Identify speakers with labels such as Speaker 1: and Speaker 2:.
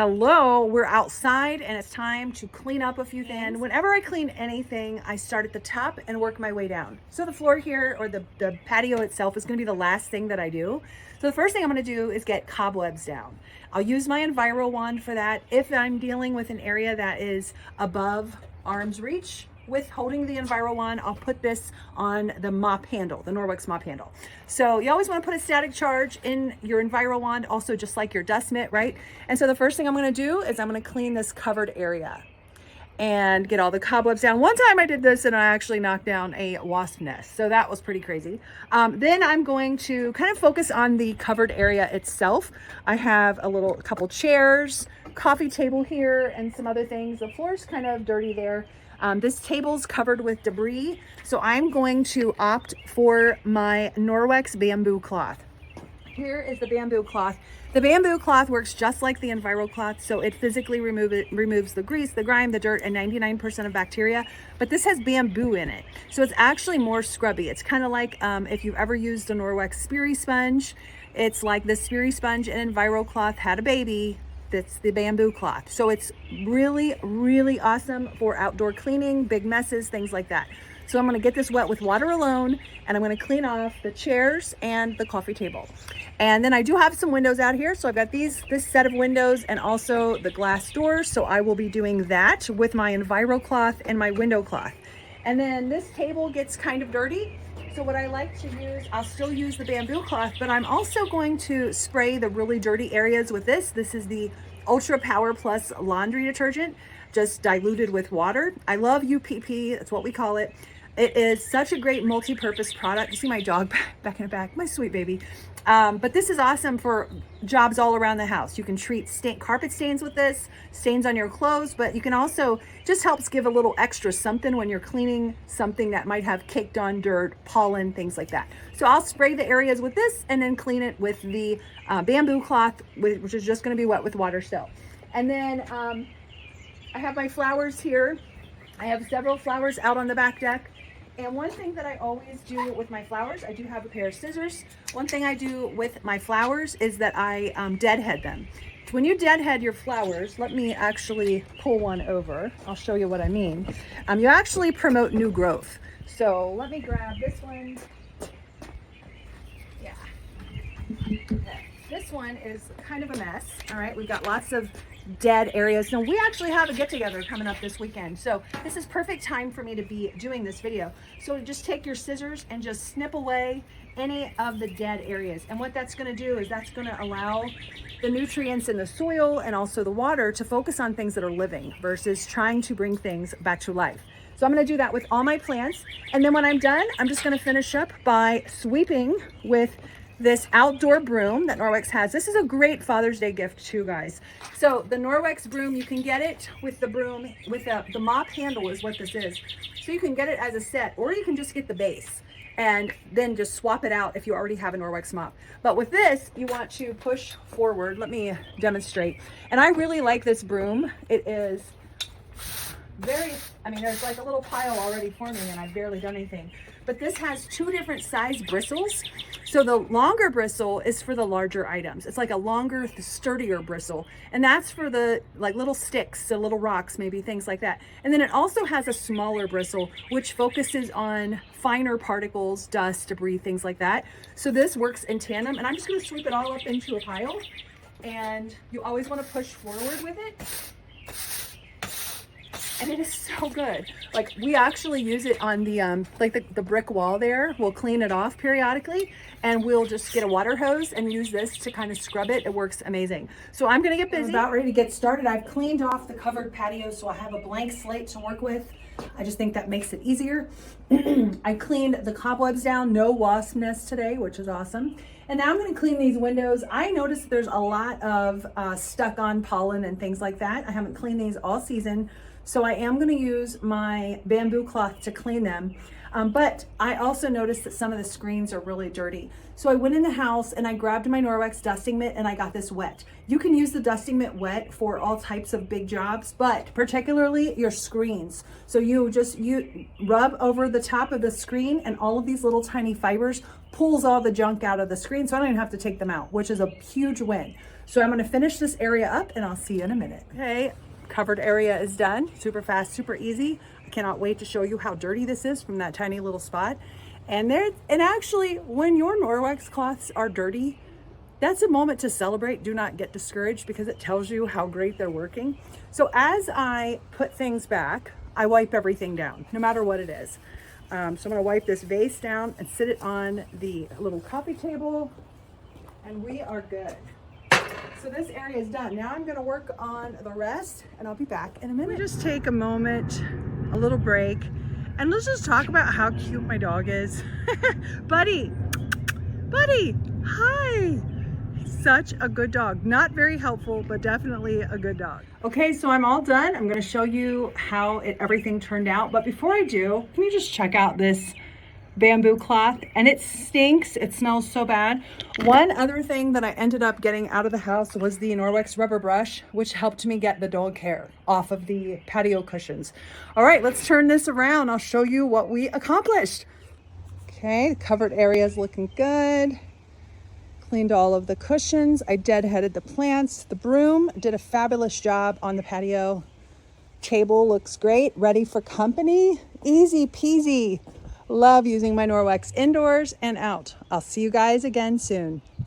Speaker 1: Hello, we're outside and it's time to clean up a few things. Whenever I clean anything, I start at the top and work my way down. So the floor here, or the patio itself, is gonna be the last thing that I do. So the first thing I'm gonna do is get cobwebs down. I'll use my Envirowand for that. If I'm dealing with an area that is above arm's reach, with holding the Envirowand, I'll put this on the mop handle, the Norwex mop handle. So you always want to put a static charge in your Envirowand, also just like your dust mitt, right? And so the first thing I'm going to do is I'm going to clean this covered area and get all the cobwebs down. One time I did this and I actually knocked down a wasp nest, so that was pretty crazy. Then I'm going to kind of focus on the covered area itself. I have a couple chairs, coffee table here, and some other things. The floor's kind of dirty there. This table's covered with debris, so I'm going to opt for my Norwex bamboo cloth. Here is the bamboo cloth. The bamboo cloth works just like the Envirocloth, so it physically removes the grease, the grime, the dirt, and 99% of bacteria, but this has bamboo in it, so it's actually more scrubby. It's kind of like if you've ever used a Norwex Speary sponge. It's like the Speary sponge and Envirocloth had a baby. That's the bamboo cloth. So it's really, really awesome for outdoor cleaning, big messes, things like that. So I'm gonna get this wet with water alone, and I'm gonna clean off the chairs and the coffee table. And then I do have some windows out here. So I've got this set of windows and also the glass doors. So I will be doing that with my Envirocloth and my window cloth. And then this table gets kind of dirty. So what I like to use, I'll still use the bamboo cloth, but I'm also going to spray the really dirty areas with this. This is the Ultra Power Plus laundry detergent, just diluted with water. I love UPP, that's what we call it. It is such a great multi-purpose product. You see my dog back in the back, my sweet baby. But this is awesome for jobs all around the house. You can treat carpet stains with this, stains on your clothes, but you can also, just helps give a little extra something when you're cleaning something that might have caked on dirt, pollen, things like that. So I'll spray the areas with this and then clean it with the bamboo cloth, which is just gonna be wet with water still. And then I have my flowers here. I have several flowers out on the back deck. And one thing that I always do with my flowers, I do have a pair of scissors. One thing I do with my flowers is that I deadhead them. When you deadhead your flowers, let me actually pull one over. I'll show you what I mean. You actually promote new growth. So let me grab this one. Yeah. Okay. This one is kind of a mess. All right, we've got lots of dead areas. Now we actually have a get-together coming up this weekend, so this is perfect time for me to be doing this video. So just take your scissors and just snip away any of the dead areas, and what that's going to do is that's going to allow the nutrients in the soil and also the water to focus on things that are living versus trying to bring things back to life. So I'm going to do that with all my plants, and then when I'm done, I'm just going to finish up by sweeping with this outdoor broom that Norwex has. This is a great Father's Day gift too, guys. So the Norwex broom, you can get it with the broom, with the mop handle is what this is. So you can get it as a set, or you can just get the base and then just swap it out if you already have a Norwex mop. But with this, you want to push forward. Let me demonstrate. And I really like this broom. It is very, there's like a little pile already forming and I've barely done anything. But this has two different size bristles. So the longer bristle is for the larger items. It's like a longer, sturdier bristle. And that's for the like little sticks, so little rocks, maybe things like that. And then it also has a smaller bristle, which focuses on finer particles, dust, debris, things like that. So this works in tandem. And I'm just gonna sweep it all up into a pile. And you always wanna push forward with it. And it is so good. Like we actually use it on the the brick wall there. We'll clean it off periodically and we'll just get a water hose and use this to kind of scrub it. It works amazing. So I'm gonna get busy. I'm about ready to get started. I've cleaned off the covered patio so I have a blank slate to work with. I just think that makes it easier. I cleaned the cobwebs down, no wasp nests today, which is awesome. And now I'm gonna clean these windows. I noticed there's a lot of stuck on pollen and things like that. I haven't cleaned these all season. So I am going to use my bamboo cloth to clean them. But I also noticed that some of the screens are really dirty. So I went in the house and I grabbed my Norwex dusting mitt and I got this wet. You can use the dusting mitt wet for all types of big jobs, but particularly your screens. So you rub over the top of the screen and all of these little tiny fibers pulls all the junk out of the screen, so I don't even have to take them out, which is a huge win. So I'm gonna finish this area up and I'll see you in a minute. Okay, covered area is done. Super fast, super easy. I cannot wait to show you how dirty this is from that tiny little spot. And actually, when your Norwex cloths are dirty, that's a moment to celebrate. Do not get discouraged because it tells you how great they're working. So as I put things back, I wipe everything down, no matter what it is. So I'm gonna wipe this vase down and sit it on the little coffee table, and we are good. So this area is done. Now I'm gonna work on the rest, and I'll be back in a minute. We just take a moment, a little break, and let's just talk about how cute my dog is. Buddy, buddy, hi. Such a good dog. Not very helpful, but definitely a good dog. Okay, so I'm all done. I'm gonna show you how everything turned out. But before I do, can you just check out this bamboo cloth? And it stinks, it smells so bad. One other thing that I ended up getting out of the house was the Norwex rubber brush, which helped me get the dog hair off of the patio cushions. All right, let's turn this around. I'll show you what we accomplished. Okay, the covered area is looking good. Cleaned all of the cushions. I deadheaded the plants. The broom did a fabulous job on the patio. Table looks great, ready for company. Easy peasy. Love using my Norwex indoors and out. I'll see you guys again soon.